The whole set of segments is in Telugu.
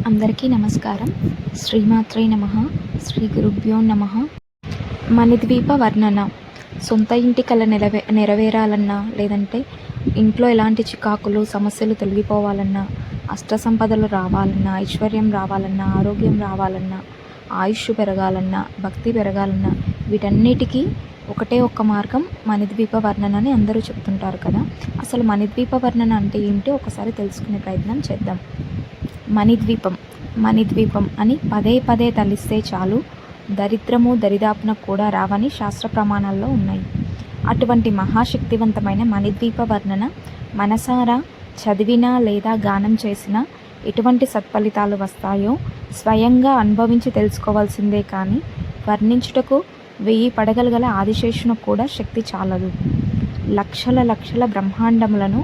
అందరికీ నమస్కారం. శ్రీమాత్రే నమః. శ్రీ గురుభ్యో నమః. మణిద్వీప వర్ణన. సొంత ఇంటి కల నెరవేరాలన్నా, లేదంటే ఇంట్లో ఎలాంటి చికాకులు సమస్యలు తొలగిపోవాలన్నా, అష్ట సంపదలు రావాలన్నా, ఐశ్వర్యం రావాలన్నా, ఆరోగ్యం రావాలన్నా, ఆయుష్ పెరగాలన్నా, భక్తి పెరగాలన్నా, వీటన్నిటికీ ఒకటే ఒక్క మార్గం మణిద్వీప వర్ణన అని అందరూ చెప్తుంటారు కదా. అసలు మణిద్వీప వర్ణన అంటే ఏంటో ఒకసారి తెలుసుకునే ప్రయత్నం చేద్దాం. మణిద్వీపం అని పదే పదే తలిస్తే చాలు దరిద్రము దరిదాపున కూడా రావని శాస్త్ర ప్రమాణాల్లో ఉన్నాయి. అటువంటి మహాశక్తివంతమైన మణిద్వీప వర్ణన మనసారా చదివినా లేదా గానం చేసినా ఎటువంటి సత్ఫలితాలు వస్తాయో స్వయంగా అనుభవించి తెలుసుకోవాల్సిందే కానీ వర్ణించుటకు 1000 పడగలు గల ఆదిశేషునకు కూడా శక్తి చాలదు. లక్షల బ్రహ్మాండములను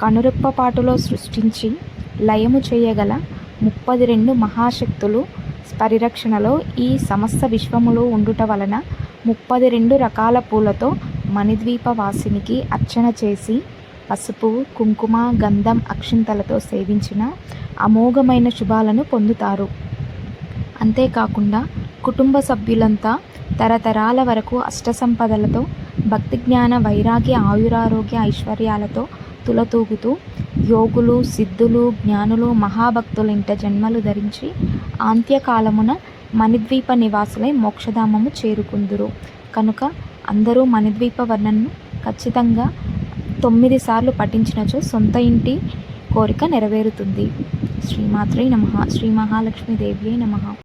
కనురెప్పపాటులో సృష్టించి లయము చేయగల 32 మహాశక్తులు పరిరక్షణలో ఈ సమస్త విశ్వములు ఉండుట వలన 32 రకాల పూలతో మణిద్వీప వాసినికి అర్చన చేసి పసుపు కుంకుమ గంధం అక్షింతలతో సేవించిన అమోఘమైన శుభాలను పొందుతారు. అంతేకాకుండా కుటుంబ సభ్యులంతా తరతరాల వరకు అష్టసంపదలతో భక్తి జ్ఞాన వైరాగ్య ఆయురారోగ్య ఐశ్వర్యాలతో తులతూగుతూ యోగులు సిద్ధులు జ్ఞానులు మహాభక్తుల ఇంట జన్మలు ధరించి అంత్యకాలమున మణిద్వీప నివాసులై మోక్షధామము చేరుకుందురు. కనుక అందరూ మణిద్వీప వర్ణనను ఖచ్చితంగా 9 సార్లు పఠించినచో సొంత ఇంటి కోరిక నెరవేరుతుంది. శ్రీమాత్రే నమః. శ్రీ మహాలక్ష్మీదేవ్యై నమః.